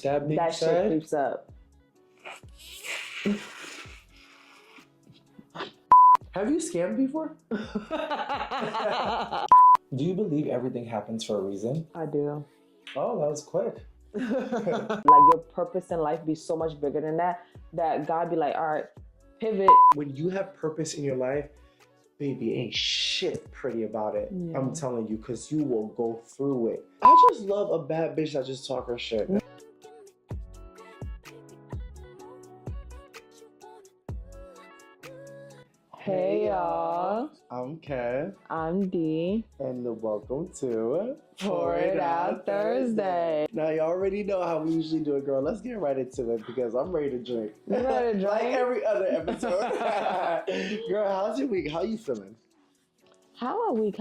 that being that said, shit creeps up. have you scammed before? Do you believe everything happens for a reason? I do. Oh, that was quick. Like your purpose in life be so much bigger than that. That God be like, all right, pivot. When you have purpose in your life, baby, ain't shit pretty about it. Yeah. I'm telling you, because you will go through it. I just love a bad bitch that just talk her shit. Hey y'all, I'm Kev, I'm D. and welcome to Pour It Out Thursday. Now, you already know how we usually do it, girl. Let's get right into it because I'm ready to drink. You ready to drink? Like every other episode. Girl, how's your week? How you feeling? How my week?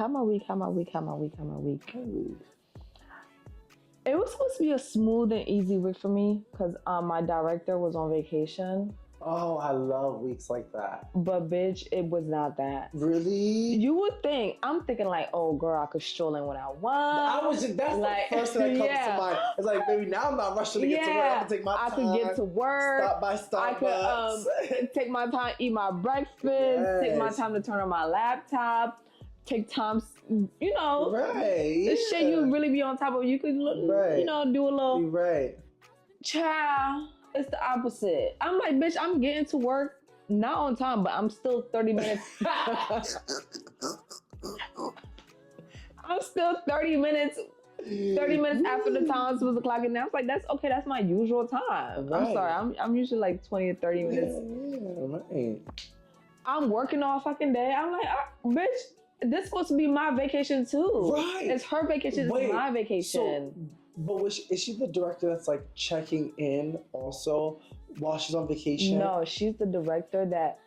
It was supposed to be a smooth and easy week for me because my director was on vacation. Oh, I love weeks like that. But bitch, it was not that. Really? You would think, I'm thinking like, oh girl, I could stroll in when I want. That's like, the first thing that comes yeah. to mind. It's like, baby, now I'm not rushing to get to work. I can take my time. I could get to work. Stop by Starbucks. I could take my time, eat my breakfast, take my time to turn on my laptop, take time, you know, right. the shit you really be on top of. You could, right. you know, do a little. Right. Child, it's the opposite. I'm like, bitch, I'm getting to work, not on time, but I'm still 30 minutes. I'm still 30 minutes after the time I'm supposed to clock in. I was like, that's okay, that's my usual time. Right. I'm sorry, I'm usually like 20 to 30 minutes. Yeah, right. I'm working all fucking day. I'm like, bitch, this is supposed to be my vacation too. Right. It's her vacation, it's my vacation. So, but is she the director that's like checking in also while she's on vacation? No, she's the director that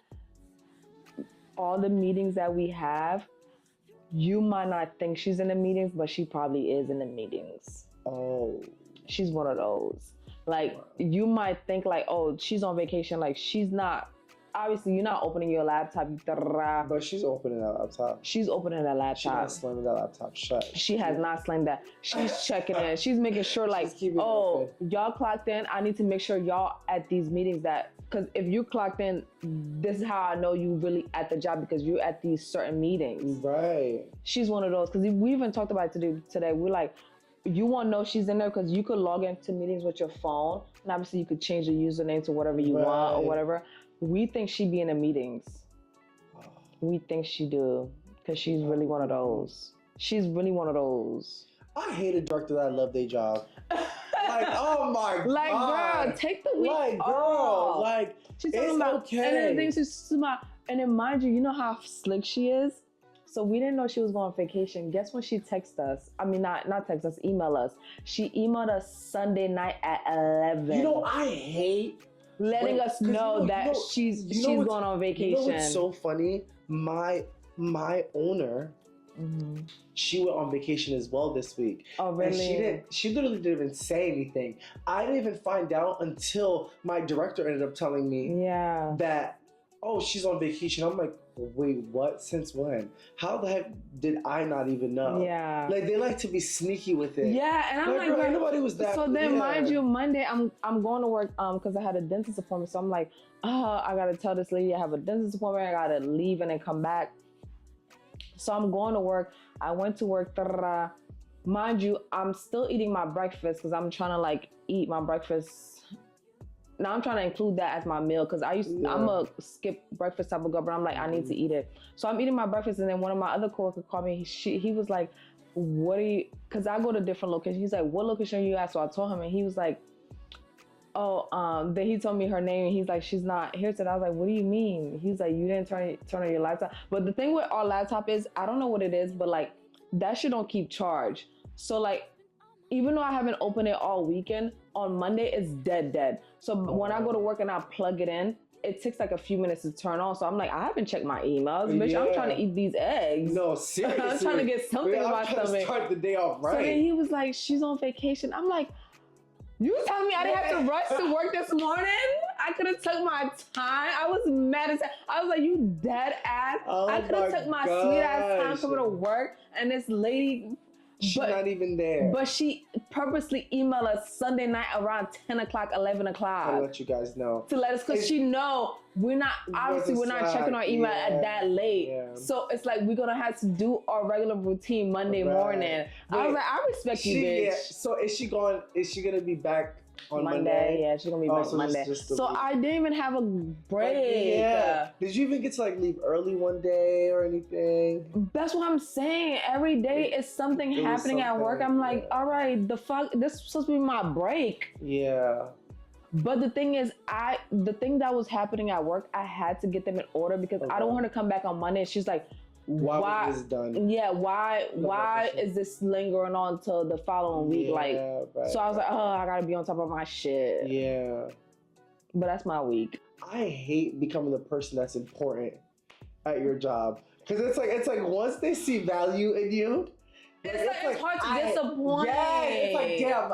all the meetings that we have, you might not think she's in the meetings, but she probably is in the meetings. Oh. She's one of those. Like, you might think like, oh, she's on vacation. Like, she's not. Obviously, you're not opening your laptop. But she's opening that laptop. She's opening that laptop. She's not slamming that laptop shut. She has not slammed that. She's checking in. She's making sure like, oh, y'all clocked in. I need to make sure y'all at these meetings that, because if you clocked in, this is how I know you really at the job because you're at these certain meetings. Right. She's one of those, because we even talked about it today. We're like, you won't know she's in there because you could log into meetings with your phone, and obviously you could change the username to whatever you want or whatever. We think she be in the meetings. We think she do, because she's really one of those. She's really one of those. I hate a director that love their job. Like, oh my god. Like, girl, take the week girl, off. like, she's talking about, okay. and then the thing she's about, and then mind you know how slick she is? So we didn't know she was going on vacation. Guess when she texted us? I mean, not text us, email us. She emailed us Sunday night at 11. You know, I hate letting us know that she's going on vacation. You know what's so funny? My owner, she went on vacation as well this week. Oh, really? And she literally didn't even say anything. I didn't even find out until my director ended up telling me that, oh, she's on vacation. I'm like, wait, what? Since when? How the heck did I not even know? Yeah. Like, they like to be sneaky with it. Yeah, and I'm like, girl, nobody was that. So then, mind you, Monday, I'm going to work because I had a dentist appointment. So I'm like, I got to tell this lady I have a dentist appointment. I got to leave and then come back. So I'm going to work. I went to work. Mind you, I'm still eating my breakfast because I'm trying to like eat my breakfast. Now I'm trying to include that as my meal because I'm a skip breakfast type of girl, but I'm like, I need to eat it. So I'm eating my breakfast, and then one of my other coworkers called me. He was like, what are you, because I go to different locations. He's like, what location are you at? So I told him, and he was like, oh, then he told me her name, and he's like, she's not here today. I was like, what do you mean? He's like, you didn't turn on your laptop. But the thing with our laptop is, I don't know what it is, but like, that shit don't keep charge. So like, even though I haven't opened it all weekend, on Monday it's dead. So when I go to work and I plug it in, it takes like a few minutes to turn on. So I'm like, I haven't checked my emails, bitch. I'm trying to eat these eggs. No, seriously. I'm trying to get something in my stomach. To start the day off right. So then he was like, she's on vacation. I'm like, you telling me I didn't have to rush to work this morning? I could have took my time. I was mad as hell. I was like, you dead ass. I could have took my sweet ass time coming to work, and this lady She's not even there. But she purposely emailed us Sunday night around 10 o'clock, 11 o'clock. To let you guys know. To let us, because she know we're not checking our email at that late. Yeah. So it's like we're going to have to do our regular routine Monday morning. Wait, I was like, I respect you, bitch. Yeah. So is she going to be back on Monday? Yeah, she's going to be back Monday. So I didn't even have a break. Like, did you even get to like leave early one day or anything? That's what I'm saying. Every day is something happening at work. I'm like, all right, the fuck, this is supposed to be my break. Yeah. But the thing is, the thing that was happening at work, I had to get them in order because I don't want her to come back on Monday. She's like, why was this done? Yeah, why is this lingering on till the following week? So I was like, oh, I gotta be on top of my shit. Yeah. But that's my week. I hate becoming the person that's important at your job. Because it's like once they see value in you, it's hard to disappoint. Yeah, it's like, damn,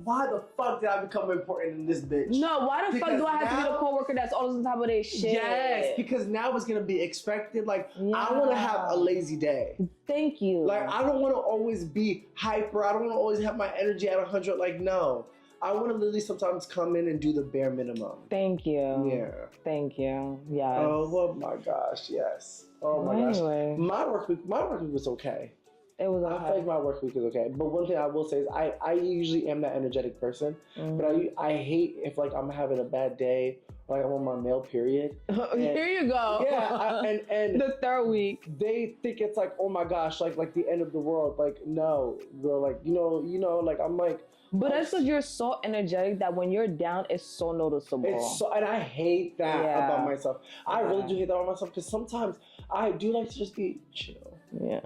why the fuck did I become important in this bitch? No, why the fuck do I have to be the coworker that's always on top of their shit? Yes, because now it's going to be expected. Like, I want to have a lazy day. Thank you. Like, I don't want to always be hyper. I don't want to always have my energy at 100. Like, no. I want to literally sometimes come in and do the bare minimum. Thank you. Yeah. Thank you. Yeah. Oh my gosh, yes. Oh my gosh. My work week was okay. It was okay. I feel like my work week is okay. But one thing I will say is I usually am that energetic person. Mm-hmm. But I hate if like I'm having a bad day, like I'm on my male period. Here you go. Yeah, and the third week. They think it's like, oh my gosh, like the end of the world. Like, no, girl, like, you know, like I'm like. But that's because you're so energetic that when you're down, it's so noticeable. And I hate that about myself. I really do hate that about myself because sometimes I do like to just be chill. Yeah.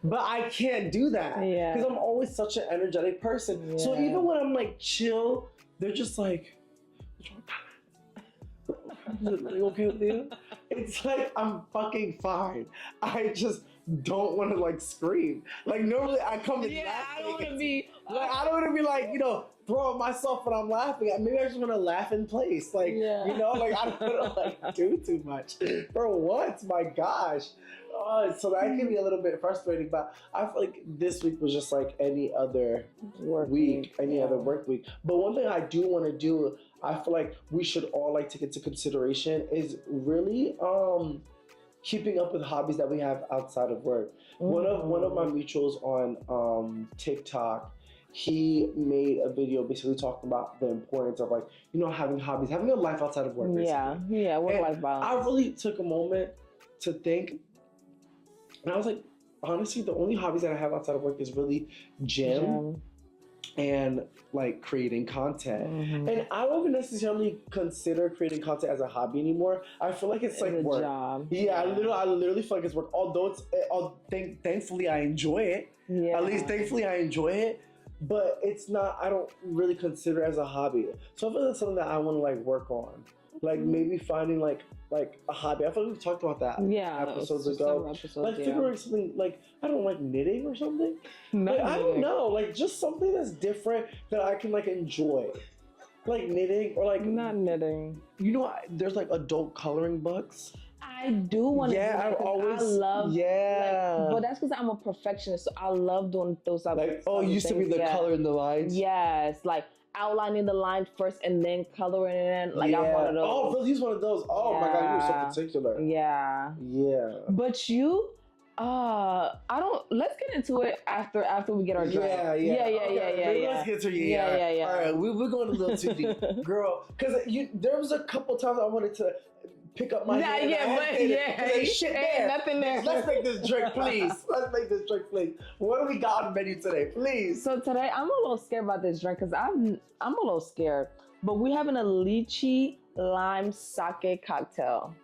But I can't do that because I'm always such an energetic person. Yeah. So even when I'm like chill, they're just like, "Are you okay with you?" It's like I'm fucking fine. I just don't want to like scream. Like normally I come in laughing. I don't want to be. I don't want to be like throwing myself when I'm laughing. Maybe I just want to laugh in place. Like like I don't want to like do too much. For once, my gosh. So that can be a little bit frustrating, but I feel like this week was just like any other work week. But one thing I do want to do, I feel like we should all like take into consideration is really keeping up with hobbies that we have outside of work. Mm-hmm. One of my mutuals on TikTok, he made a video basically talking about the importance of like, having hobbies, having a life outside of work. Basically. Yeah, work-life balance. I really took a moment to think. And I was like, honestly, the only hobbies that I have outside of work is really gym and like creating content. Mm-hmm. And I don't even necessarily consider creating content as a hobby anymore. I feel like it's like work. Job. Yeah, I literally feel like it's work. Although thankfully I enjoy it. Yeah. At least thankfully I enjoy it. But it's not, I don't really consider it as a hobby. So I feel like that's something that I want to like work on. Like maybe finding like a hobby. I feel like we've talked about that episodes ago. Like figuring something like, I don't know, like knitting or something. I don't know, like just something that's different that I can like enjoy. Like knitting or like not knitting. There's like adult coloring books. I do want to. Yeah, I love. Yeah, like, but that's because I'm a perfectionist. So I love doing those types of things. Used to be the color in the lines. Yes, like outlining the line first and then coloring it in. Like I'm one of those. Oh, he's one of those. Oh my God, you're so particular. Yeah. Yeah. But you, I don't. Let's get into it after we get our drink. Yeah. Let's get to Yeah. All right, we're going a little too deep, girl. Because there was a couple times I wanted to pick up my hand. Ain't nothing there. Let's make this drink, please. What do we got on the menu today, please? So today, I'm a little scared about this drink because I'm a little scared. But we're having a lychee lime sake cocktail.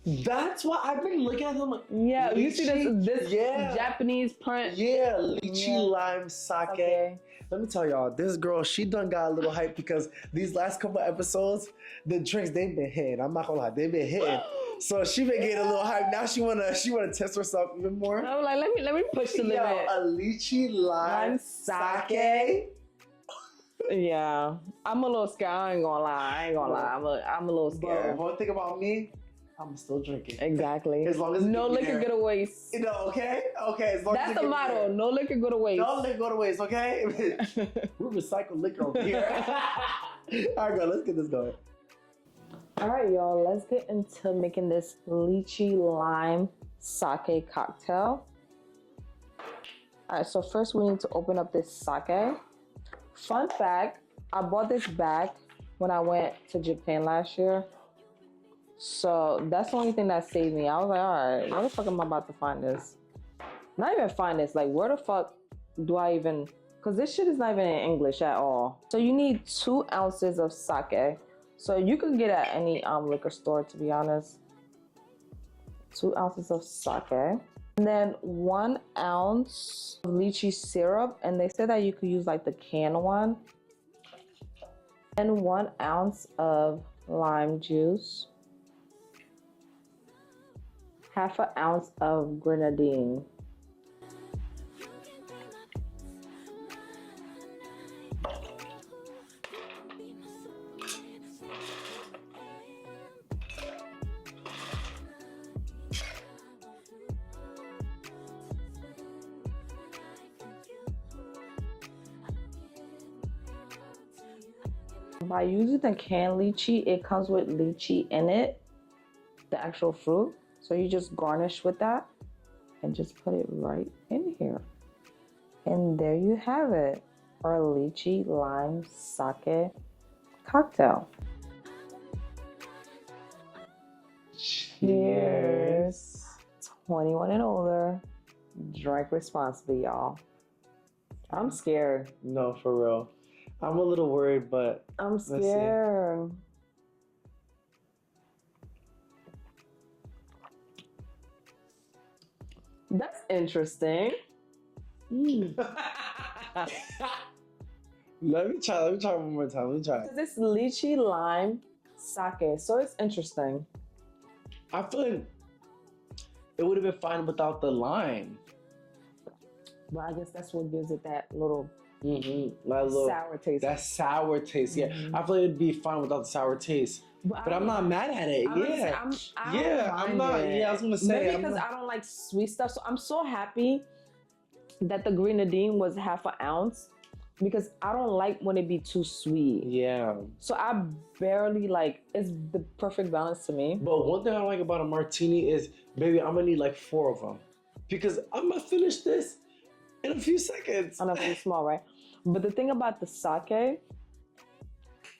That's why I've been looking at them. Yeah, lychee, you see this Japanese print. Yeah, lychee lime sake. Okay. Let me tell y'all, this girl, she done got a little hype because these last couple episodes, the drinks they've been hitting. I'm not gonna lie, they've been hitting. So she been getting a little hype. Now she wanna test herself even more. I'm like, let me push the limit. A lychee lime sake. Yeah, I'm a little scared. I ain't gonna lie. I'm a little scared. But one thing about me, I'm still drinking. Exactly. As long as no liquor go to waste. You know, okay? Okay. As long That's as the motto. No liquor go to waste. No liquor go to waste, okay? We recycle liquor over here. All right, girl, let's get this going. All right, y'all. Let's get into making this lychee lime sake cocktail. All right, so first we need to open up this sake. Fun fact, I bought this bag when I went to Japan last year. So that's the only thing that saved me. I was like, all right, where the fuck am I about to find this? Not even find this. Like, where the fuck do I even... Because this shit is not even in English at all. So you need 2 ounces of sake. So you can get at any liquor store, to be honest. 2 ounces of sake. And then 1 ounce of lychee syrup. And they said that you could use like the canned one. And 1 ounce of lime juice. Half an ounce of grenadine. By using the canned lychee, it comes with lychee in it, the actual fruit. So you just garnish with that and just put it right in here. And there you have it, our lychee lime sake cocktail. Cheers. 21 and older. Drink responsibly, y'all. I'm scared. No, for real. I'm a little worried, but I'm scared. That's interesting. Let me try one more time. Let me try. This lychee lime sake, so it's interesting. I feel like it would have been fine without the lime. Well, I guess that's what gives it that little, sour taste. That sour taste, yeah. I feel like it'd be fine without the sour taste. But I'm not mad at it. I'm not. Yeah, I was gonna say maybe because I don't like sweet stuff. So I'm so happy that the grenadine was half an ounce because I don't like when it be too sweet. Yeah. So I barely like. It's the perfect balance to me. But one thing I like about a martini is, baby, I'm gonna need like 4 of them because I'm gonna finish this in a few seconds. I know it's small, right? But the thing about the sake,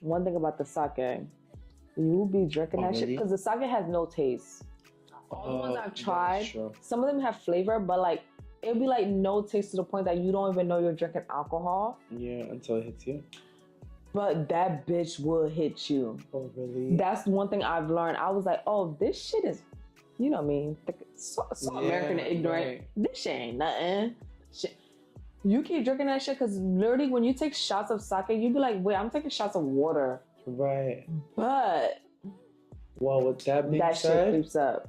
one thing about the sake. You will be drinking that shit because the sake has no taste. All the ones I've tried, some of them have flavor, but like it'll be like no taste to the point that you don't even know you're drinking alcohol. Yeah, until it hits you. But that bitch will hit you. Oh, really? That's one thing I've learned. I was like, oh, this shit is, you know what I mean? So American and ignorant. Right. This shit ain't nothing. Shit. You keep drinking that shit because literally when you take shots of sake, you be like, wait, I'm taking shots of water. Right. But well, with that being that said, shit creeps up.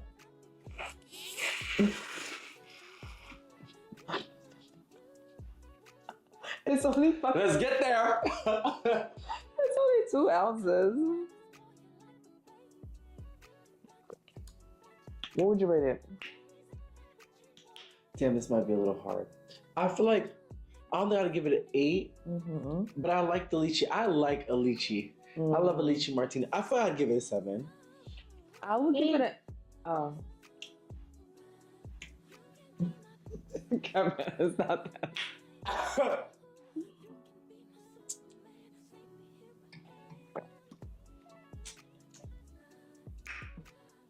It's only fucking... Let's get there. It's only 2 ounces. What would you rate it? Damn, this might be a little hard. I feel like I only gotta give it an 8, but I like the lychee. I like a lychee. I love a lychee martini. I feel like I'd give it a 7. I would give it a... Oh. Kevin, it's not that.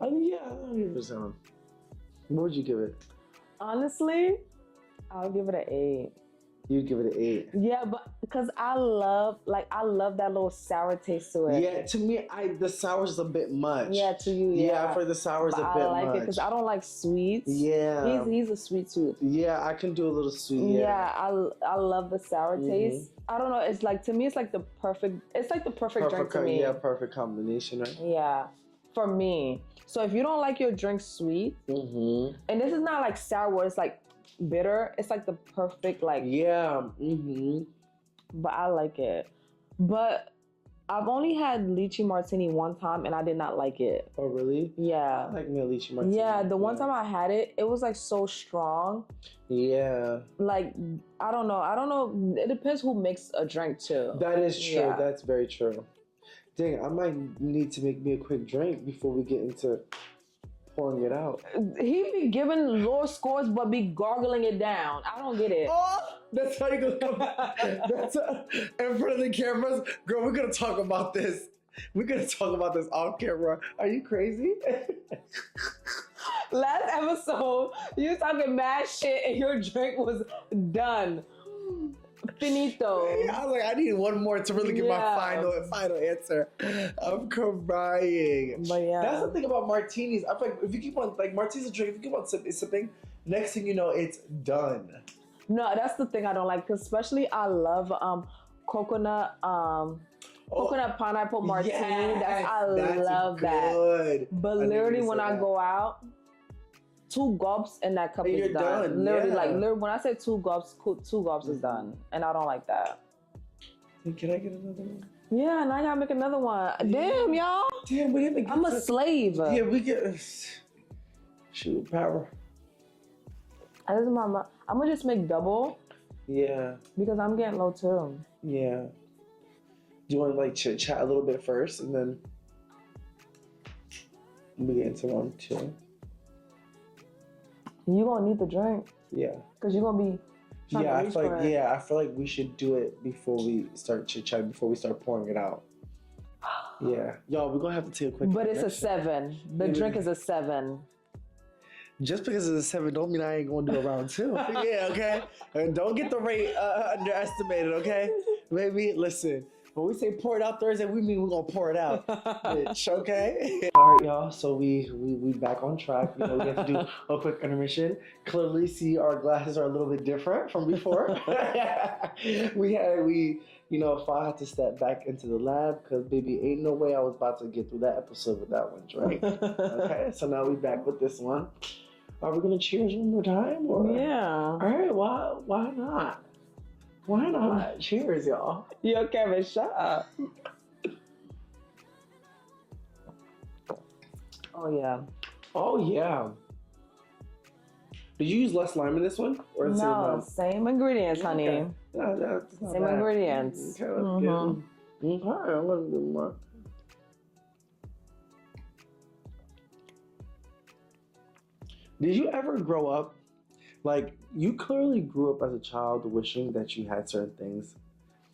Yeah, I'll give it a 7. What would you give it? Honestly, I'll give it an 8. You'd give it an 8. Yeah, but because I love that little sour taste to it. Yeah, to me, the sour's a bit much. Yeah, to you, yeah. Yeah, for the sour's a bit much. I like it because I don't like sweets. Yeah. He's a sweet tooth. Yeah, I can do a little sweet. Yeah, I love the sour taste. I don't know. It's like, to me, it's like the perfect drink to me. Yeah, perfect combination, right? Yeah, for me. So if you don't like your drink sweet, and this is not like sour, it's like bitter. It's like the perfect like. Yeah. But I like it. But I've only had lychee martini one time and I did not like it. Oh, really? Yeah. I like me a lychee martini. Yeah, the one time I had it, it was like so strong. Yeah. Like, I don't know. It depends who makes a drink too. That is true. Yeah. That's very true. Dang, I might need to make me a quick drink before we get into pouring it out. He be giving low scores but be gargling it down. I don't get it. Oh, that's how you gonna come back. That's in front of the cameras. Girl, we're gonna talk about this. We're gonna talk about this off camera. Are you crazy? Last episode, you was talking mad shit and your drink was done. Finito. I was like, I need one more to really get my final answer. I'm crying. But yeah, that's the thing about martinis. I feel like if you keep on like martinis a drink, if you keep on sipping, next thing you know, it's done. No, that's the thing I don't like. Cause especially I love coconut coconut pineapple martini. Yes, I love good. that. But literally when I go out, 2 gulps and that cup is done. Literally, literally, when I say 2 gulps, 2 gulps is done, and I don't like that. Can I get another one? Yeah, now I gotta make another one. Damn, y'all. Damn, we didn't. I'm a slave. Yeah, we get shoot power. This is I'm gonna just make double. Yeah. Because I'm getting low too. Yeah. Do you want to like chit chat a little bit first, and then we get into one too? You gonna need the drink. Yeah. Cause you're gonna be. I feel like we should do it before we start chit chatting, before we start pouring it out. Yeah, y'all, we're gonna have to take a quick. But it's a 7. The drink is a 7. Just because it's a 7 don't mean I ain't gonna do a round 2. Yeah, okay. And don't get the rate underestimated, okay? Baby, listen. When we say pour it out Thursday, we mean we're gonna pour it out, bitch. Okay. All right, y'all. So we back on track. You know, we have to do a quick intermission. Clearly, see our glasses are a little bit different from before. If I had to step back into the lab, because baby, ain't no way I was about to get through that episode with that one drink. Okay. So now we back with this one. Are we gonna cheers one more time? Or? Yeah. All right. Why not? Why not? Cheers, y'all. Yo, Kevin, shut up. Oh, yeah. Oh, yeah. Did you use less lime in this one? Or no, same ingredients, honey. Okay. No, same ingredients. Okay, let's get them. Okay, I'm going to do more. Did you ever grow up? Like, you clearly grew up as a child wishing that you had certain things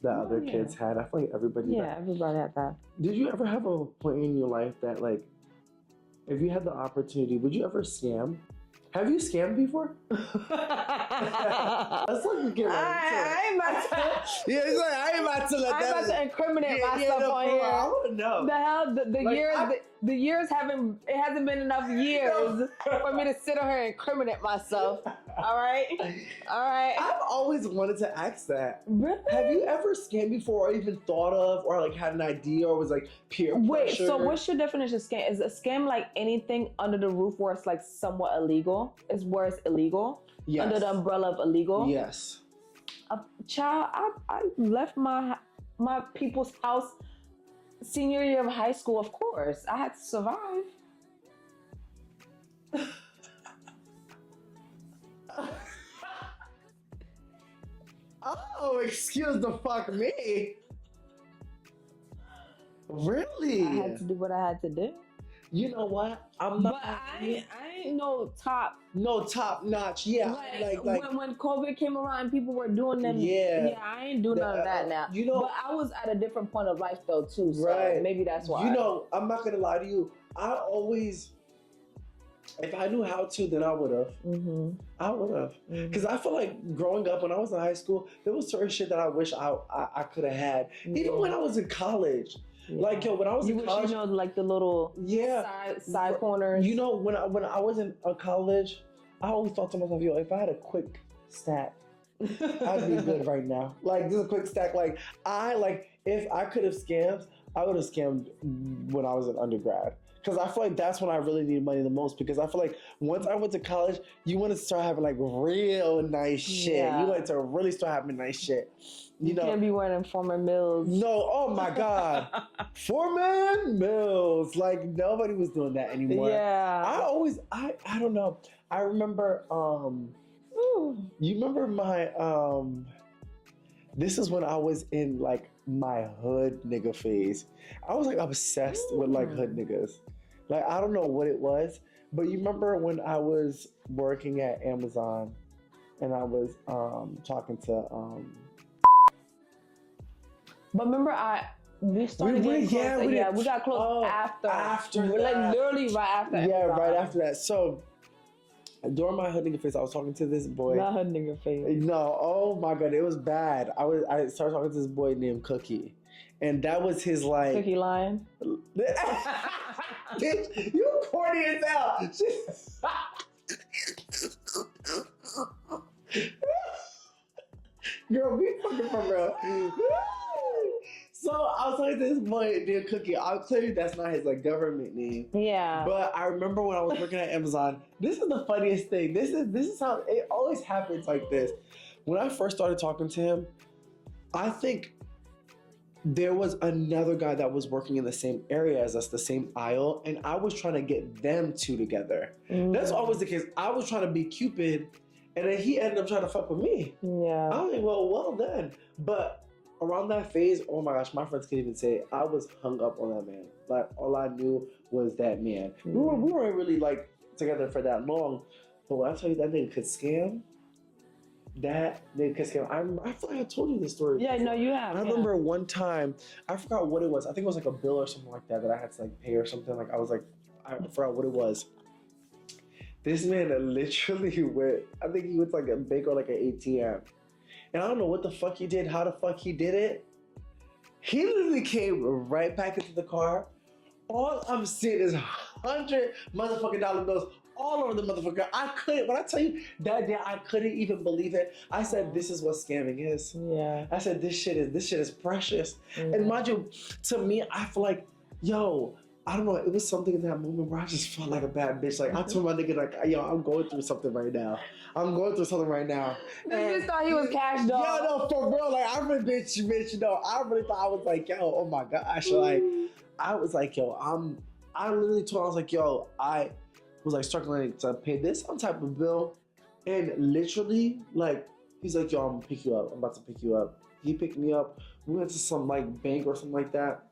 that other kids had. I feel like everybody everybody had that. Did you ever have a point in your life that, like, if you had the opportunity, would you ever scam? Have you scammed before? Let's look get I ain't about to. Yeah, it's like I ain't about to let that. I'm about to incriminate myself on here. I want to know. The hell, the years haven't. It hasn't been enough years for me to sit on here and incriminate myself. All right. I've always wanted to ask that. Really? Have you ever scammed before, or even thought of, or like had an idea, or was like peer pressure? Wait. So what's your definition of scam? Is a scam like anything under the roof where it's like somewhat illegal? Is where it's illegal? Yes. Under the umbrella of illegal? Yes. Child, I left my people's house senior year of high school. Of course, I had to survive. Oh, excuse the fuck me. Really? I had to do what I had to do. You know what? I'm not. But I ain't no top notch. Yeah, like when COVID came around, people were doing them. Yeah, I ain't doing none of that now. You know, but I was at a different point of life though too. So maybe that's why. You know, I'm not gonna lie to you. I always, if I knew how to, then I would have. Mm-hmm. I would have, because I feel like growing up when I was in high school, there was certain shit that I wish I could have had. Even when I was in college. Yeah. Like, yo, when I was in college, you know, like the little side corners. You know, when I was in college, I always thought to myself, yo, if I had a quick stack, I'd be good right now. Like, just a quick stack. Like, if I could have scammed, I would have scammed when I was in undergrad. Because I feel like that's when I really need money the most. Because I feel like once I went to college, you want to start having like real nice shit. Yeah. You want to really start having nice shit. You know, can't be wearing Foreman Mills. No, oh my God. Foreman Mills. Like nobody was doing that anymore. Yeah. I don't know. I remember, you remember my, this is when I was in like my hood nigga phase. I was like obsessed with like hood niggas. Like, I don't know what it was, but you remember when I was working at Amazon and I was talking to, but remember we started getting close. We got close after that. Like literally right after. Yeah, Amazon. right after that. So during my hood nigga phase, I was talking to this boy. Not hood nigga phase. No, oh my God, it was bad. I started talking to this boy named Cookie, and that was his like Cookie Lion. Bitch, you corny as hell. Girl, be fucking for real. So I was talking to this boy named Cookie. I'll tell you that's not his like government name. Yeah. But I remember when I was working at Amazon, this is the funniest thing. This is how it always happens like this. When I first started talking to him, I think there was another guy that was working in the same area as us, the same aisle, and I was trying to get them two together. That's always the case. I was trying to be Cupid, and then he ended up trying to fuck with me. Yeah. I was like, well then. But around that phase, oh my gosh, my friends can't even say it. I was hung up on that man. Like, all I knew was that man. We weren't really like together for that long, but when I tell you that nigga could scam, I feel like I told you this story. Yeah, no, you have. I remember one time, I forgot what it was. I think it was like a bill or something like that I had to like pay or something. Like I forgot what it was. This man literally went, I think he went to like a bank or like an ATM. And I don't know what the fuck he did, how the fuck he did it. He literally came right back into the car. All I'm seeing is 100 motherfucking dollar bills all over the motherfucker. When I tell you that day, I couldn't even believe it. I said, this is what scamming is. Yeah. I said, this shit is precious. And mind you, to me, I feel like, yo, I don't know, it was something in that moment where I just felt like a bad bitch. Like, I told my nigga, like, yo, I'm going through something right now. And You just thought he was cashed off. Yo, no, for real. Like, I really, bitch, you know, I really thought I was like, yo, oh my gosh. Like, I was like, yo, I literally told him, I was like, yo, I was like struggling to pay this some type of bill. And literally, like, he's like, yo, I'm gonna pick you up. I'm about to pick you up. He picked me up. We went to some like bank or something like that.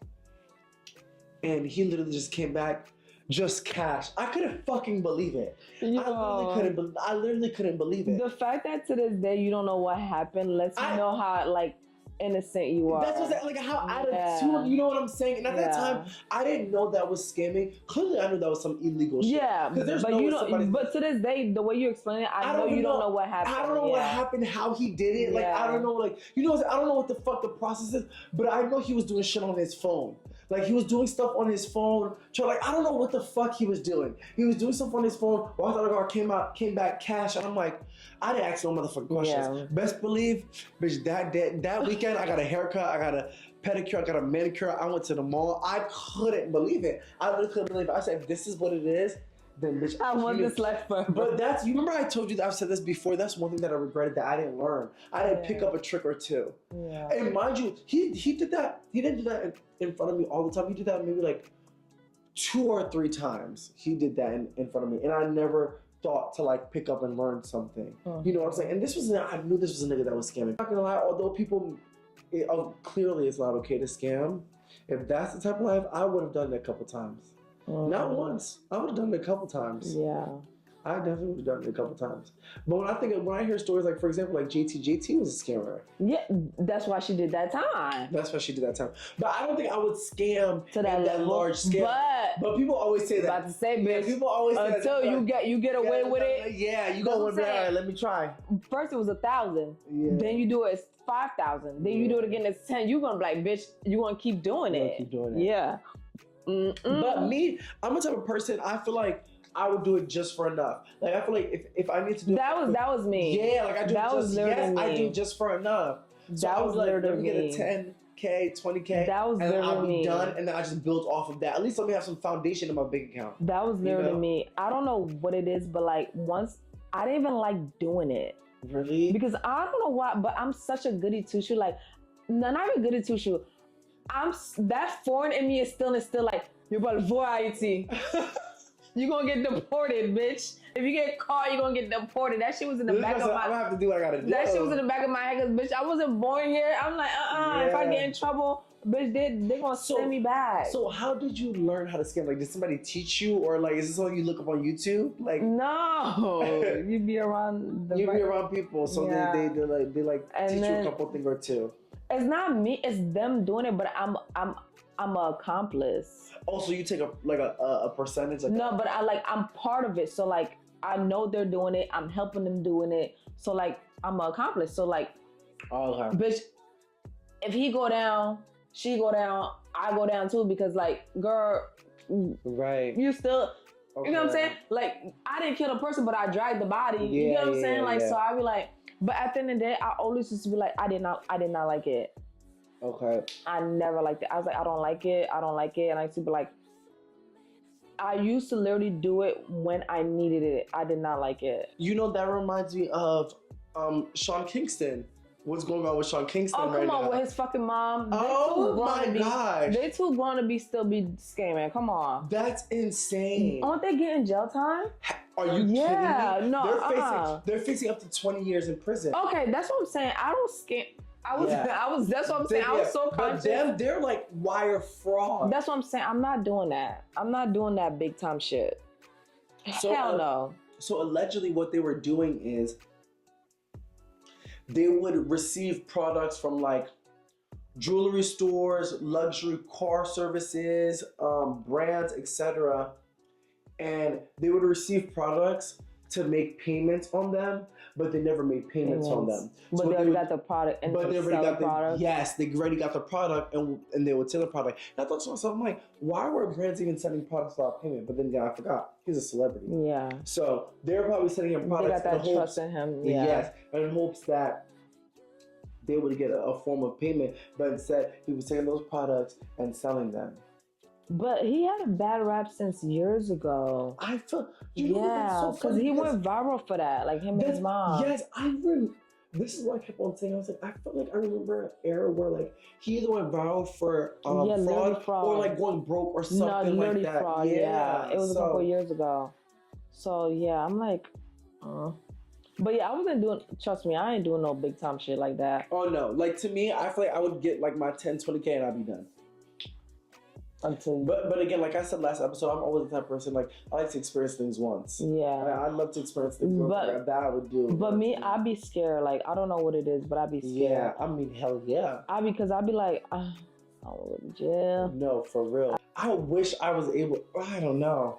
And he literally just came back, just cash. I couldn't fucking believe it. Yo. I literally couldn't believe it. The fact that to this day you don't know what happened lets me know how like innocent you are. That's what like how attitude, you know what I'm saying? And at that time, I didn't know that was scamming. Clearly, I knew that was some illegal shit. Yeah, but you don't. But to this day, the way you explain it, I know you don't know what happened. I don't know what happened, how he did it. Like I don't know, like I don't know what the fuck the process is. But I know he was doing shit on his phone. Like he was doing stuff on his phone. Like I don't know what the fuck he was doing. He was doing stuff on his phone. While the other guy came back cash, and I'm like, I didn't ask no motherfucking questions. Yeah. Best believe, bitch, that weekend I got a haircut, I got a pedicure, I got a manicure. I went to the mall. I couldn't believe it. I really couldn't believe it. I said, if this is what it is, then bitch, I want this life forever. But that's, you remember I told you that I've said this before. That's one thing that I regretted that I didn't learn. I didn't pick up a trick or two. Yeah. And mind you, he did that. He didn't do that in front of me all the time. He did that maybe like 2 or 3 times. He did that in front of me, and I never thought to like pick up and learn something. You know what I'm saying? And I knew this was a nigga that was scamming. I'm not gonna lie, although people, clearly it's not okay to scam. If that's the type of life, I would have done it a couple times. Not once. I would have done it a couple times. Yeah. I definitely would have done it a couple times. But when I hear stories like, for example, like JT was a scammer. Yeah, that's why she did that time. That's why she did that time. But I don't think I would scam to that large scam. But people always say that. About to say, bitch. People always say until that. you get away with it. Yeah, you go with it. All right, let me try. First it was 1,000. Yeah. Then you do it 5,000. Then you do it again at 10. You're gonna be like, bitch, you gonna keep doing it. Keep doing it. Yeah. But me, I'm the type of person, I feel like I would do it just for enough. Like I feel like if I need to do that was me. Yeah, like I do I do it just for enough. So that was like, literally let me get a 10K, 20K. That was and then I'll be me. done, and then I just build off of that. At least let me have some foundation in my bank account. That was literally me. I don't know what it is, but like once I didn't even like doing it. Really? Because I don't know why, but I'm such a goody two shoe. Like, not even goody two shoe. That foreign in me is still like, you're about to Haiti. You gonna get deported, bitch. If you get caught, you gonna get deported. That shit was in the back of my. I'm gonna have to do what I gotta do. That shit was in the back of my head, cause bitch, I wasn't born here. I'm like, If I get in trouble, bitch, they gonna send me back. So how did you learn how to scam? Like, did somebody teach you, or like, is this something you look up on YouTube? Like, no, you be around. Be around people, so they teach you a couple thing or two. It's not me, it's them doing it, but I'm an accomplice. Oh, so you take a percentage? No, but I'm part of it. So like I know they're doing it. I'm helping them doing it. So like I'm an accomplice. So like, bitch, if he go down, she go down, I go down too, because like, girl, right? You still. Okay. You know what I'm saying? Like, I didn't kill the person, but I dragged the body. You know what I'm saying? Like, so I be like, but at the end of the day, I always used to be like, I did not like it. Okay. I never liked it. I was like, I don't like it. And I used to be like, I used to literally do it when I needed it. I did not like it. You know, that reminds me of Sean Kingston. What's going on with Sean Kingston right now? Oh, come on, with his fucking mom. Oh my gosh. They too grown to be still be scamming. Come on. That's insane. Aren't they getting jail time? Are you kidding me? No. They're facing up to 20 years in prison. Okay, that's what I'm saying. I don't scam. That's what I'm saying. I was so conscious. But they're like wire fraud. That's what I'm saying. I'm not doing that. I'm not doing that big time shit. Hell no. So allegedly what they were doing is they would receive products from like jewelry stores, luxury car services, brands, etc. And they would receive products to make payments on them, but they never made payments on them. But they already got the product and they already got the product. Yes, they already got the product and they would sell the product. And I thought to myself, I'm like, why were brands even sending products without payment? But then I forgot, he's a celebrity. Yeah. So they're probably sending him products. They got that trust in him. Yeah. Yes, and in hopes that they would get a form of payment, but instead he was taking those products and selling them. But he had a bad rap since years ago. I feel, because he went viral for that, like him and his mom. Yes, this is what I kept on saying. I was like, I felt like I remember an era where like he either went viral for fraud or like going broke or something like that. Fraud, yeah. It was a couple years ago. So yeah, I'm like, but yeah, I wasn't doing. Trust me, I ain't doing no big time shit like that. Oh no, like to me, I feel like I would get like my 10, 20K and I'd be done. But again, like I said last episode, I'm always the type of person like I like to experience things once. Yeah, I'd love to experience things once. Like, that I would do. But me, I'd be scared. Like I don't know what it is, but I'd be scared. Yeah, I mean, hell yeah. I'd be like, I don't go to jail. No, for real. I wish I was able. I don't know.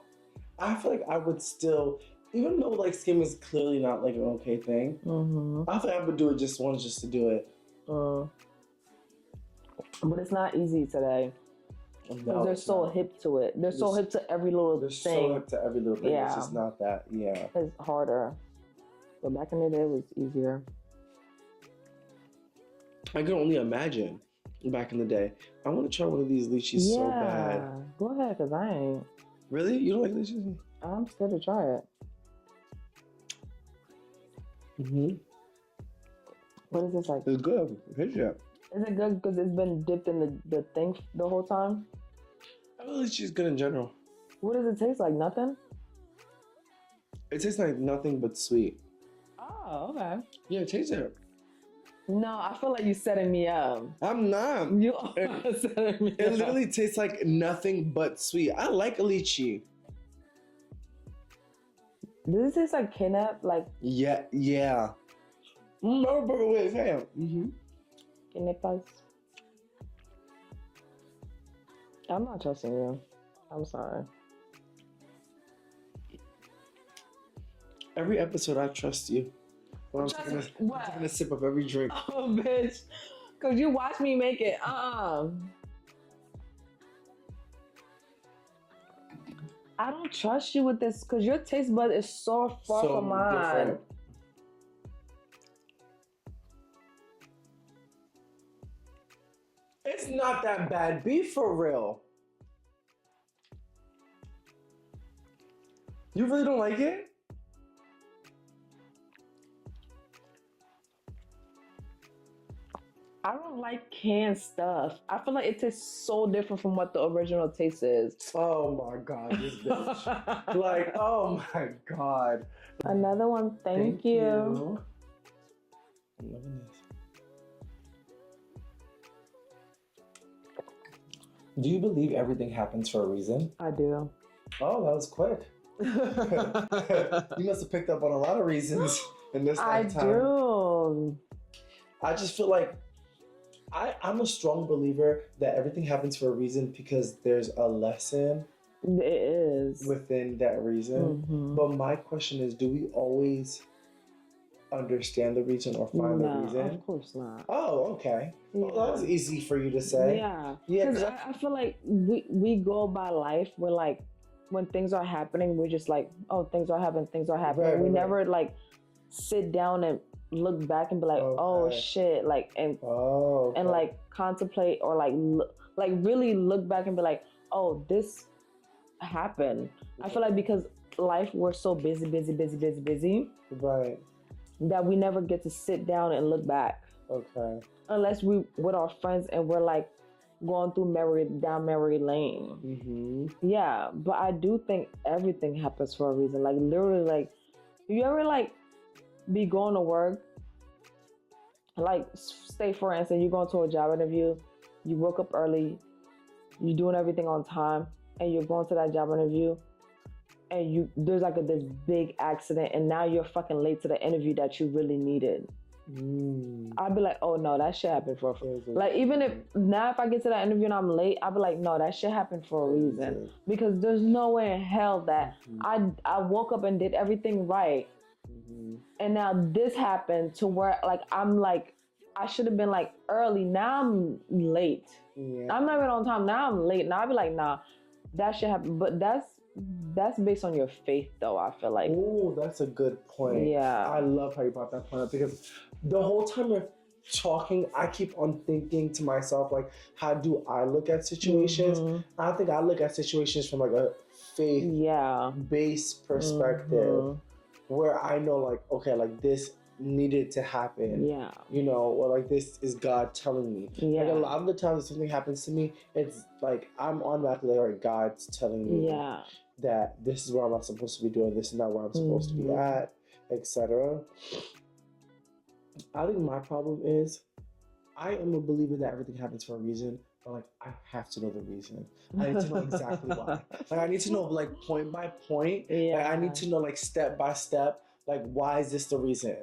I feel like I would still, even though like scamming is clearly not like an okay thing. Mm-hmm. I think I would do it just once, just to do it. But it's not easy today. Because they're so hip to it. They're so hip to every little thing. They're so hip to every little thing. Yeah. It's just not that. Yeah. It's harder. But back in the day, it was easier. I can only imagine back in the day. I want to try one of these lychees so bad. Go ahead, because I ain't. Really? You don't like lychees? I'm scared to try it. Mm-hmm. What is this like? It's good. Is it good because it's been dipped in the thing the whole time? I feel like she's good in general. What does it taste like? Nothing? It tastes like nothing but sweet. Oh, okay. Yeah, taste it. No, I feel like you're setting me up. I'm not. You are setting me up. It literally tastes like nothing but sweet. I like a lychee. Does it taste like kidnap? Like yeah. No, but wait, fam. Mm-hmm. Kidnappers. I'm not trusting you. I'm sorry. Every episode, I trust you. Well, I'm taking a sip of every drink. Oh, bitch. Because you watch me make it. I don't trust you with this because your taste bud is so far from mine. Different. It's not that bad. Be for real. You really don't like it? I don't like canned stuff. I feel like it tastes so different from what the original taste is. Oh my god, this bitch. Like, oh my god. Another one, thank you. I'm loving this. Do you believe everything happens for a reason? I do. Oh, that was quick. You must have picked up on a lot of reasons in this lifetime. I do. I just feel like I'm a strong believer that everything happens for a reason because there's a lesson. It is. Within that reason. Mm-hmm. But my question is, do we always understand the reason or find the reason? Of course not. Oh, okay. Yeah. Well, that was easy for you to say. Yeah. Because I feel like we go by life, we're like, when things are happening, we're just like, oh, things are happening. Right, we never like sit down and look back and be like, oh shit, like, and like contemplate or like really look back and be like, oh, this happened. I feel like because life, we're so busy, right, that we never get to sit down and look back. Okay. Unless we with our friends and we're like going through memory lane. Mm-hmm. Yeah, but I do think everything happens for a reason. Like literally, like, you ever like be going to work, like say for instance, you going to a job interview, you woke up early, you doing everything on time, and you're going to that job interview, and there's like this big accident, and now you're fucking late to the interview that you really needed. I'd be like, oh no, that shit happened for like, even if I get to that interview and I'm late, I'd be like, no, that shit happened for a reason, because there's no way in hell that I woke up and did everything right, and now this happened to where like I'm like, I should have been like early, now I'm late. I'm not even on time, now I'm late. Now I'd be like, nah, that shit happened. But that's based on your faith though, I feel like. Oh, that's a good point. Yeah, I love how you brought that point up, because the whole time you're talking, I keep on thinking to myself, like, how do I look at situations? I think I look at situations from like a faith-based perspective, where I know, like, okay, like this needed to happen. Yeah. You know, or like this is God telling me. Yeah. Like a lot of the times if something happens to me, it's like I'm automatically like, God's telling me that this is what I'm not supposed to be doing, this is not where I'm supposed to be at, etc. I think my problem is I am a believer that everything happens for a reason, but like I have to know the reason. I need to know exactly why. Like I need to know like point by point. Yeah. Like I need to know like step by step, like why is this the reason?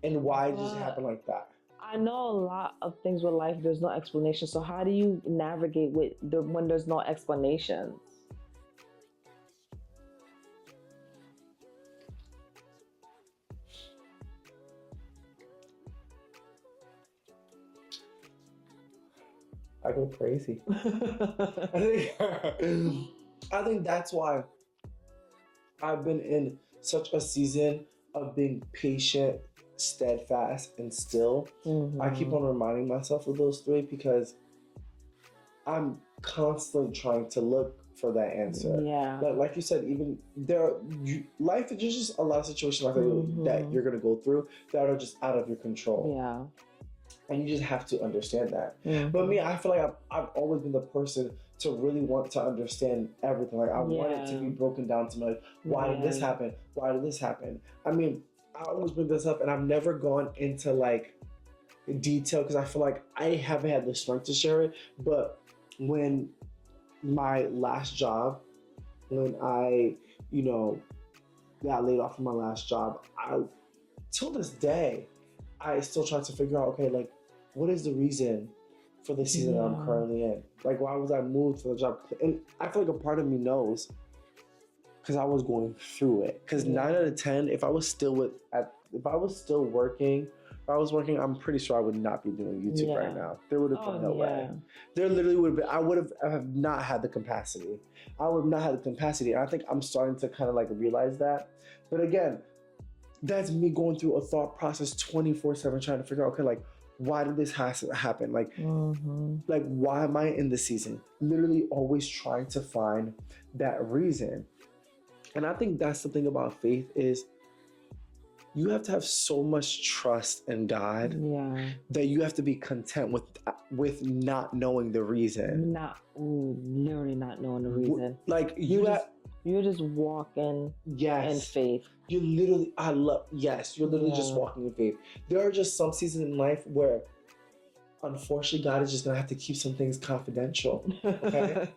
And why does it happen like that? I know a lot of things with life, there's no explanation. So how do you navigate with when there's no explanations? I go crazy. I think that's why I've been in such a season of being patient, steadfast, and still. I keep on reminding myself of those three because I'm constantly trying to look for that answer. Yeah. Like you said, even life is just a lot of situations like that you're gonna go through that are just out of your control. Yeah. And you just have to understand that. But me, I feel like I've always been the person to really want to understand everything. Like I want it to be broken down to me, like, why did this happen? Why did this happen? I mean, I always bring this up and I've never gone into like detail because I feel like I haven't had the strength to share it. But when my last job, when I, got laid off from my last job, till this day, I still try to figure out, okay, like, what is the reason for the season that I'm currently in? Like, why was I moved for the job? And I feel like a part of me knows because I was going through it. Because 9 out of 10, if I was still working, I'm pretty sure I would not be doing YouTube right now. There would have been no way. There literally would have been, I would have not had the capacity. And I think I'm starting to kind of like realize that. But again, that's me going through a thought process 24/7 trying to figure out, okay, like, why did this happen? Like, like, why am I in this season? Literally always trying to find that reason. And I think that's the thing about faith is you have to have so much trust in God that you have to be content with not knowing the reason. Literally not knowing the reason. Like you're just walking in faith. You're literally just walking in faith. There are just some seasons in life where unfortunately God is just gonna have to keep some things confidential. Okay.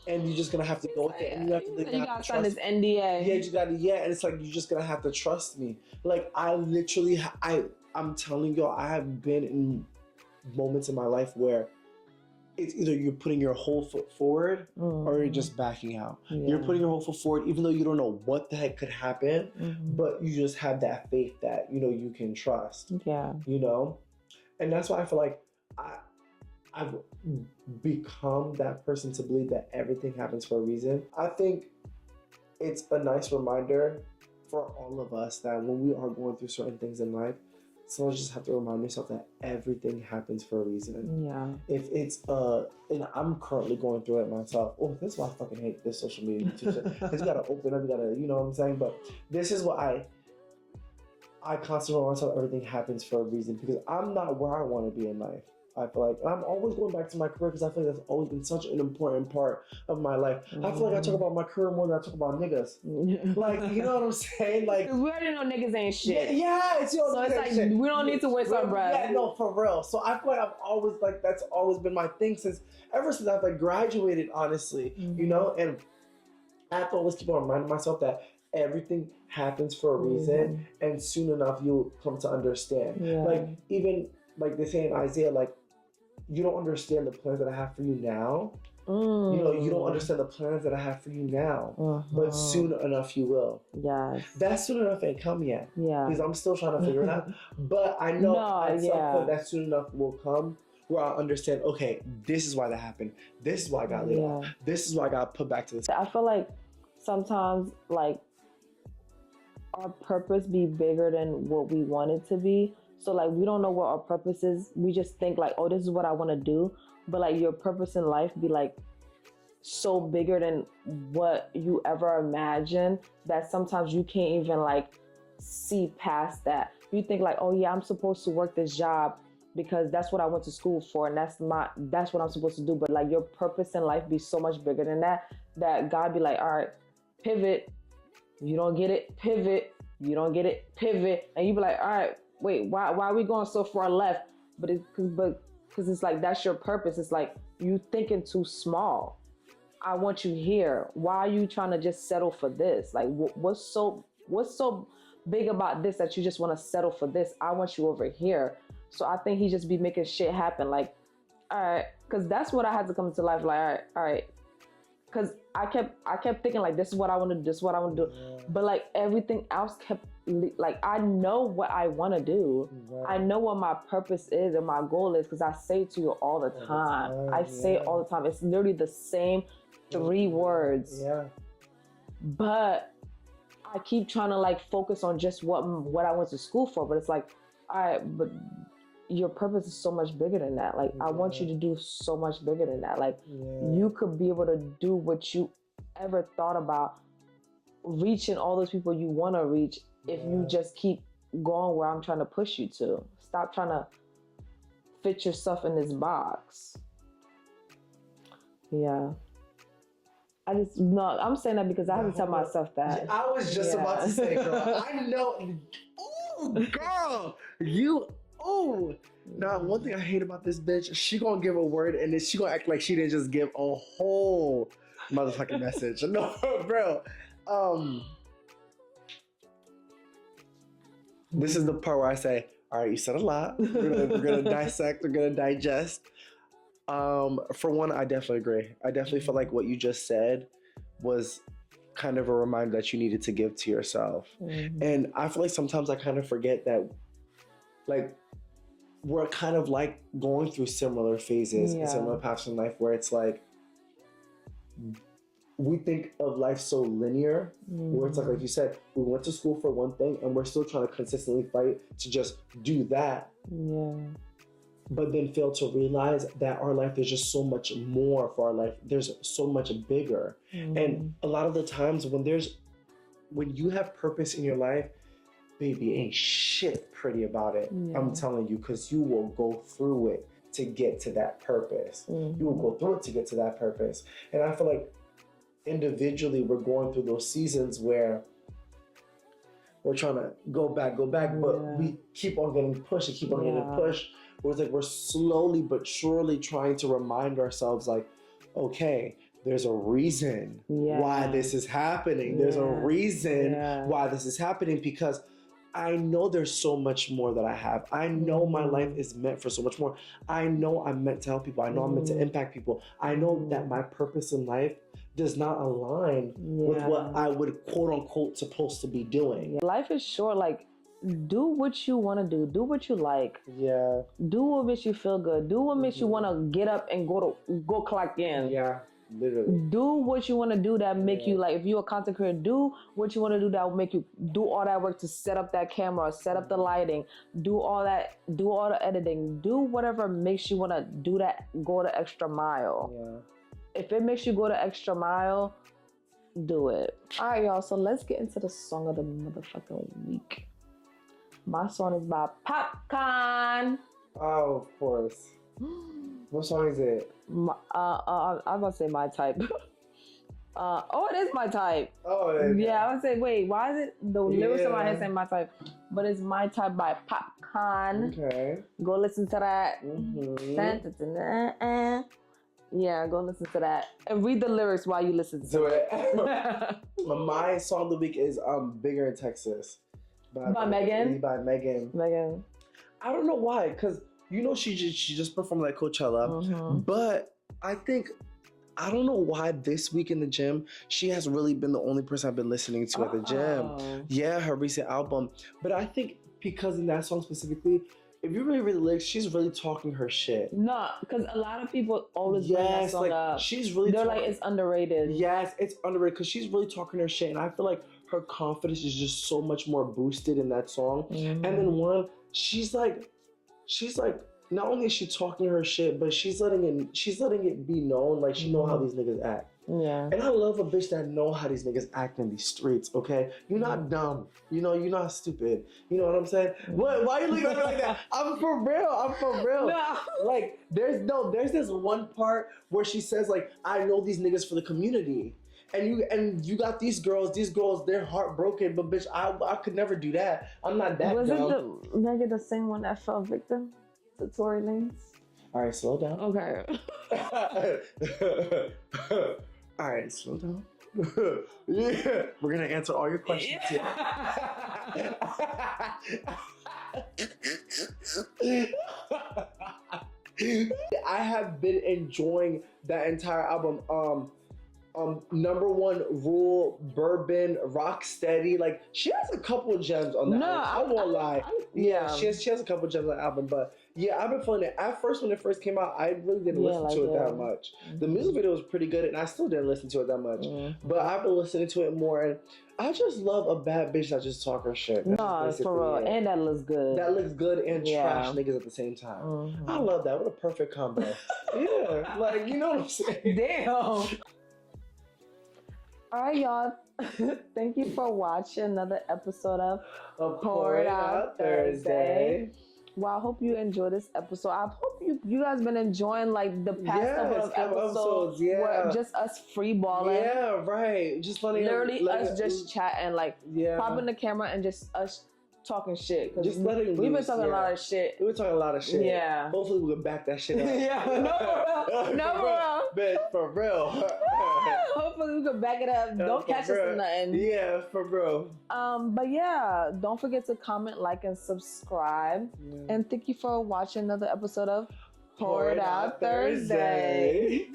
And you're just gonna have to go with it, and you have to. You gotta sign this NDA. Yeah, you gotta. Yeah, and it's like you're just gonna have to trust me. Like I literally, I'm telling y'all, I have been in moments in my life where it's either you're putting your whole foot forward or you're just backing out. Yeah. You're putting your whole foot forward, even though you don't know what the heck could happen, but you just have that faith that you can trust. Yeah, and that's why I feel like I've become that person to believe that everything happens for a reason. I think it's a nice reminder for all of us that when we are going through certain things in life, sometimes you just have to remind yourself that everything happens for a reason. Yeah. If it's and I'm currently going through it myself. Oh, this is why I fucking hate this social media. Because you gotta open up, you gotta, you know what I'm saying? But this is what I constantly remind myself everything happens for a reason, because I'm not where I want to be in life. I feel like, and I'm always going back to my career because I feel like that's always been such an important part of my life. I feel like I talk about my career more than I talk about niggas. Like, you know what I'm saying? Like, we already know niggas ain't shit. Yeah, it's so it's like shit. We don't need to waste our breath. Yeah, no, for real. So I feel like I've always that's always been my thing ever since I've graduated, honestly. And I have to always keep on reminding myself that everything happens for a reason, and soon enough you'll come to understand. Yeah. Like even like they say in Isaiah, like, you don't understand the plans that I have for you now. You don't understand the plans that I have for you now. But soon enough you will. Yes. That soon enough ain't come yet. Yeah. Because I'm still trying to figure it out. But I know at some point that soon enough will come where I understand, okay, this is why that happened. This is why I got laid off. This is why I got put back to this. I feel like sometimes like our purpose be bigger than what we want it to be. So like we don't know what our purpose is. We just think like, oh, this is what I want to do. But like your purpose in life be like so bigger than what you ever imagined that sometimes you can't even like see past that. You think like, oh yeah, I'm supposed to work this job because that's what I went to school for, and that's what I'm supposed to do. But like your purpose in life be so much bigger than that God be like, all right, pivot. You don't get it, pivot. You don't get it, pivot. And you be like, all right, wait, why are we going so far left? But because it's like that's your purpose. It's like you thinking too small. I want you here. Why are you trying to just settle for this? Like what's so big about this that you just want to settle for this? I want you over here. So I think he just be making shit happen. Like, all right, because that's what I had to come to life. Like, all right. Because I kept thinking like, this is what I want to do. This is what I want to do. Yeah. But like everything else kept like, I know what I want to do. Right. I know what my purpose is and my goal is, because I say it to you all the time. I say it all the time. It's literally the same 3 words. Yeah. But I keep trying to like focus on just what I went to school for. But it's like, all right, but your purpose is so much bigger than that. Like, I want you to do so much bigger than that. Like, you could be able to do what you ever thought about, reaching all those people you want to reach, if you just keep going where I'm trying to push you to. Stop trying to fit yourself in this box. Yeah. I'm saying that because I have to tell myself that. I was just about to say, girl, I know. Ooh, girl, Ooh. Now, one thing I hate about this bitch, she gonna give a word and then she gonna act like she didn't just give a whole motherfucking message. No, bro. This is the part where I say, all right, you said a lot. We're gonna dissect, we're gonna digest. For one, I definitely agree. I definitely feel like what you just said was kind of a reminder that you needed to give to yourself. Mm-hmm. And I feel like sometimes I kind of forget that, like, we're kind of like going through similar phases and similar paths in life where it's like we think of life so linear, where it's like you said, we went to school for one thing and we're still trying to consistently fight to just do that. Yeah. but then fail to realize that our life is just so much more for our life. There's so much bigger. And a lot of the times when you have purpose in your life, baby, ain't shit pretty about it. Yeah. I'm telling you, because you will go through it to get to that purpose. You will go through it to get to that purpose. And I feel like individually we're going through those seasons where we're trying to go back, but we keep on getting pushed and keep on getting pushed. Where it's like we're slowly but surely trying to remind ourselves, like, okay, there's a reason why this is happening. There's a reason why this is happening, because I know there's so much more that I have. I know my life is meant for so much more. I know I'm meant to help people. I know I'm meant to impact people. I know that my purpose in life does not align with what I would quote unquote supposed to be doing. Life is short. Like, do what you want to do. Do what you like. Yeah. Do what makes you feel good. Do what makes you want to get up and go clock in. Yeah. Literally. Do what you want to do that make you, like, if you're a content creator, do what you want to do that will make you do all that work to set up that camera, set up the lighting, do all the editing, do whatever makes you want to do that, go the extra mile. Yeah. If it makes you go the extra mile, do it. All right, y'all, so let's get into the song of the motherfucking week. My song is by Popcaan. Oh, of course. What song is it? I'm gonna say My Type. It is My Type. Oh, okay. Yeah, I would say, wait, why is it the lyrics in my head saying My Type? But it's My Type by Popcaan. Okay. Go listen to that. Yeah, go listen to that. And read the lyrics while you listen to it. My song of the week is Bigger in Texas. By Megan? By Megan. Megan. I don't know why, because you know she just performed at Coachella, but I don't know why this week in the gym she has really been the only person I've been listening to at the gym. Yeah, her recent album, but I think because in that song specifically, if you really read the lyrics, she's really talking her shit. No, because a lot of people always bring that song up. She's really like, it's underrated. Yes, it's underrated because she's really talking her shit, and I feel like her confidence is just so much more boosted in that song. And then she's like, not only is she talking her shit, but she's letting it be known, like she know how these niggas act. Yeah. And I love a bitch that know how these niggas act in these streets, okay? You're not dumb. You know, you're not stupid. You know what I'm saying? What? Why are you looking at me like that? I'm for real. No. Like, there's this one part where she says, like, I know these niggas for the community. And you got these girls, they're heartbroken, but bitch, I could never do that. I'm not that dumb. Was it Megan the same one that fell victim to Tory Lanez? All right, slow down. Okay. All right, slow down. Yeah, we're gonna answer all your questions. Yeah. I have been enjoying that entire album. Number One, Rule, Bourbon, Rocksteady. Like, she has a couple of gems on that album. I won't lie. She has a couple of gems on the album, but yeah, I've been feeling it. At first, when it first came out, I really didn't listen to it that much. The music video was pretty good, and I still didn't listen to it that much. But I've been listening to it more, and I just love a bad bitch that just talk her shit. No, for real. And that looks good. That looks good and trash niggas at the same time. I love that. What a perfect combo. Yeah, like, you know what I'm saying? Damn. All right, y'all. Thank you for watching another episode of Pour It Out Thursday. Well, I hope you enjoy this episode. I hope you guys been enjoying, like, the past couple of episodes where just us free balling. Yeah, right. Just literally us just chatting, like, popping the camera and just us talking shit. Just letting we've been talking a lot of shit. We've been talking a lot of shit. Yeah. Hopefully we can back that shit up. No, bitch, for real. Hopefully we can back it up. Don't catch us in nothing. Yeah, for real. But yeah, don't forget to comment, like, and subscribe. And thank you for watching another episode of Pour It Out Thursday.